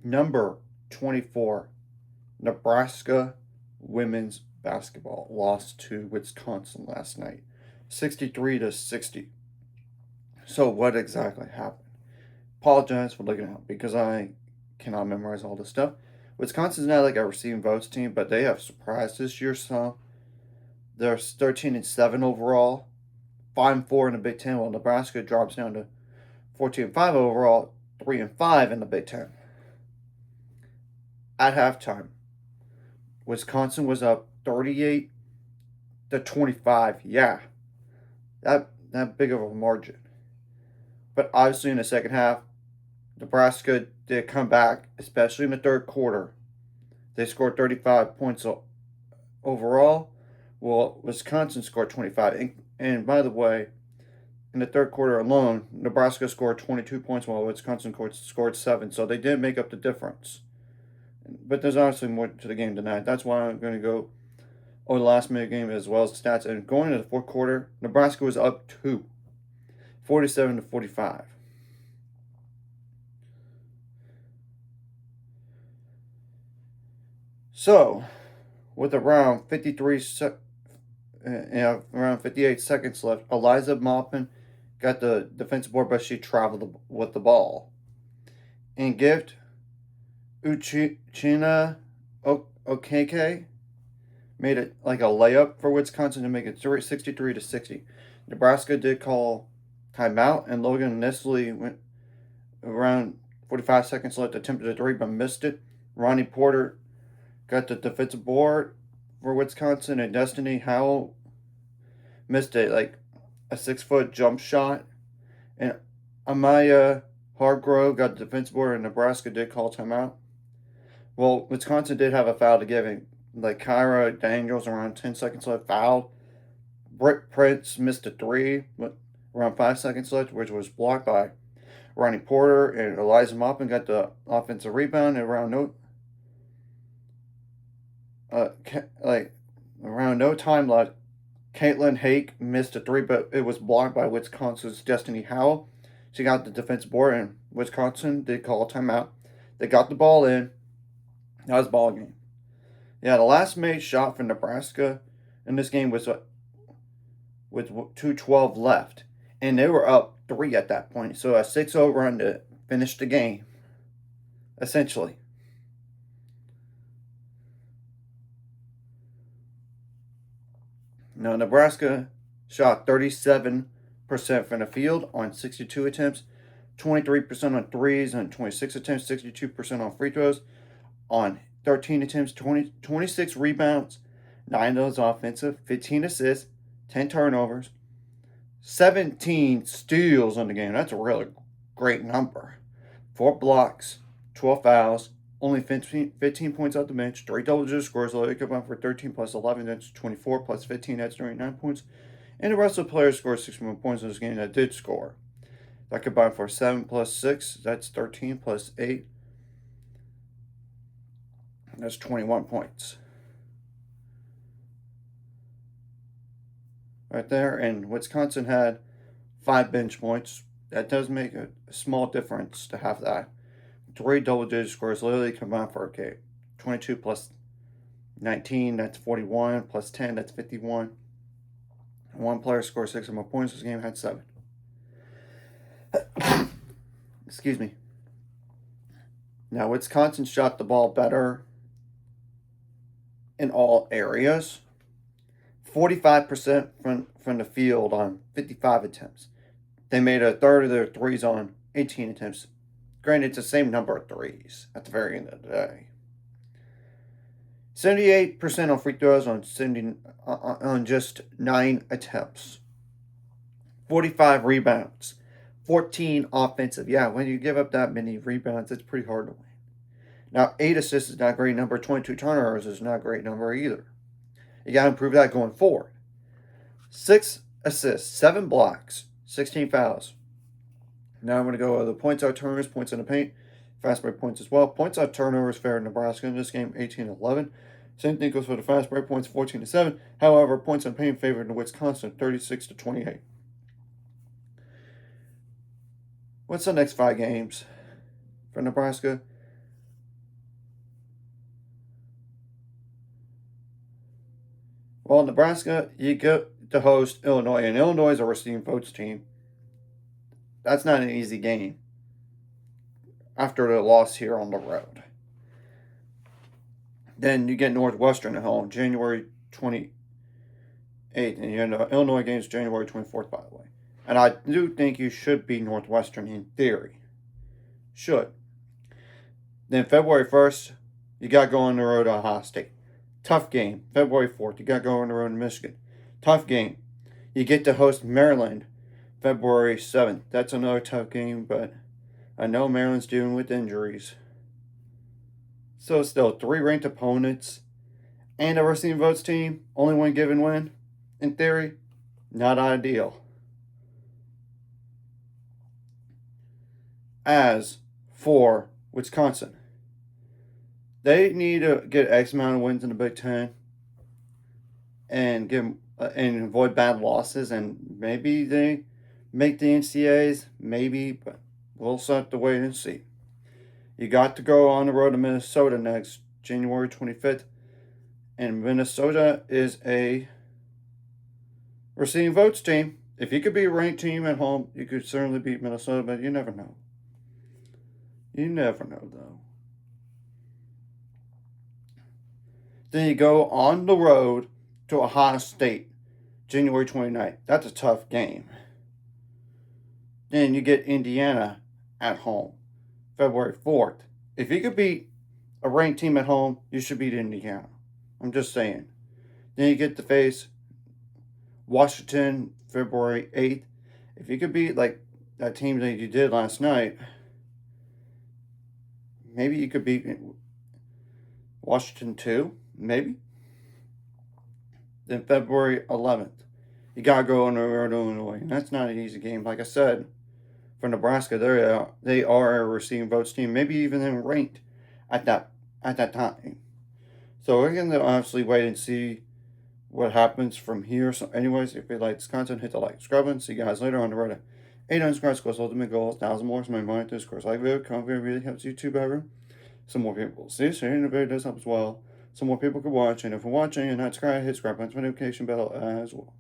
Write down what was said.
Number 24, Nebraska women's basketball lost to Wisconsin last night, 63 to 60. So what exactly happened? Apologize for looking out because I cannot memorize all this stuff. Wisconsin's not like a receiving votes team, but they have surprised this year. So they're 13-7 overall, 5-4 in the Big Ten. While Nebraska drops down to 14-5 overall, 3-5 in the Big Ten. At halftime, Wisconsin was up 38-25. Yeah, that big of a margin. But obviously in the second half, Nebraska did come back, especially in the third quarter. They scored 35 points overall. Well, Wisconsin scored 25. And by the way, in the third quarter alone, Nebraska scored 22 points while Wisconsin scored 7. So they did make up the difference. But there's obviously more to the game tonight. That's why I'm going to go over the last minute game as well as the stats. And going into the fourth quarter, Nebraska was up 2, 47-45. So, with around 58 seconds left, Eliza Maupin got the defensive board, but she traveled with the ball. In gift, Uchina Okeke made it like a layup for Wisconsin to make it 63 to 60. Nebraska did call timeout, and Logan Nestle went around 45 seconds left, attempted a three but missed it. Ronnie Porter got the defensive board for Wisconsin, and Destiny Howell missed it like a 6-foot jump shot. And Amaya Hargrove got the defensive board, and Nebraska did call timeout. Well, Wisconsin did have a foul to give him. Like Kyra Daniels around 10 seconds left fouled. Britt Prince missed a three with around 5 seconds left, which was blocked by Ronnie Porter, and Eliza Maupin got the offensive rebound and around no time left. Caitlin Hake missed a three, but it was blocked by Wisconsin's Destiny Howell. She got the defensive board, and Wisconsin did call a timeout. They got the ball in. That was ball game. Yeah, the last made shot for Nebraska in this game was with 2:12 left, and they were up 3 at that point. So a 6-0 run to finish the game, essentially. Now, Nebraska shot 37% from the field on 62 attempts, 23% on threes on 26 attempts, 62% on free throws on 13 attempts, 26 rebounds, 9 of those offensive, 15 assists, 10 turnovers, 17 steals in the game. That's a really great number. 4 blocks, 12 fouls, only 15 points off the bench, 3 double-digit scores. They combined for 13 plus 11, that's 24 plus 15, that's 29 points. And the rest of the players scored 61 points in this game that did score. That combined for 7 plus 6, that's 13 plus 8. That's 21 points. Right there. And Wisconsin had 5 bench points. That does make a small difference to have that. 3 double-digit scores literally combined for a game. 22 plus 19, that's 41. Plus 10, that's 51. One player scored 6 or more points. This game had 7. Excuse me. Now, Wisconsin shot the ball better in all areas. 45% from the field on 55 attempts. They made a third of their threes on 18 attempts. Granted, it's the same number of threes at the very end of the day. 78% on free throws on just 9 attempts. 45 rebounds. 14 offensive. Yeah, when you give up that many rebounds, it's pretty hard to win. Now, 8 assists is not a great number. 22 turnovers is not a great number either. You got to improve that going forward. 6 assists, 7 blocks, 16 fouls. Now I'm going to go the points out turnovers, points in the paint, fast break points as well. Points out turnovers favored Nebraska in this game, 18-11. Same thing goes for the fast break points, 14-7. However, points in paint favored Wisconsin, 36-28. What's the next 5 games for Nebraska? Well, Nebraska, you get to host Illinois, and Illinois is a receiving votes team. That's not an easy game after the loss here on the road. Then you get Northwestern at home, January 28th, and you know Illinois games January 24th, by the way. And I do think you should be Northwestern in theory. Should. Then February 1st, you got to go on the road to Ohio State. Tough game. February 4th, you got to go on the road to Michigan. Tough game. You get to host Maryland February 7th. That's another tough game, but I know Maryland's dealing with injuries. So still, 3 ranked opponents and a receiving votes team. Only one given win. In theory, not ideal. As for Wisconsin, they need to get X amount of wins in the Big Ten and and avoid bad losses, and maybe they make the NCAAs, maybe, but we'll have to wait and see. You got to go on the road to Minnesota next January 25th, and Minnesota is a receiving votes team. If you could be a ranked team at home, you could certainly beat Minnesota, but you never know. You never know, though. Then you go on the road to Ohio State, January 29th. That's a tough game. Then you get Indiana at home, February 4th. If you could beat a ranked team at home, you should beat Indiana. I'm just saying. Then you get to face Washington, February 8th. If you could beat like that team that you did last night, maybe you could beat Washington too. Maybe. Then February 11th, you got to go on the road to Illinois. And that's not an easy game. Like I said, for Nebraska, they are a receiving votes team, maybe even then ranked at that time. So we're going to obviously wait and see what happens from here. So anyways, if you like this content, hit the like, subscribe button. See you guys later on the road to 800 subscribers, course, ultimate goal, 1,000 more. So my mind this course, like video, comment video really helps YouTube better. Some more people will see. Sharing the video does help as well. Some more people can watch. And if you're watching and not subscribed, hit subscribe button, notification bell as well.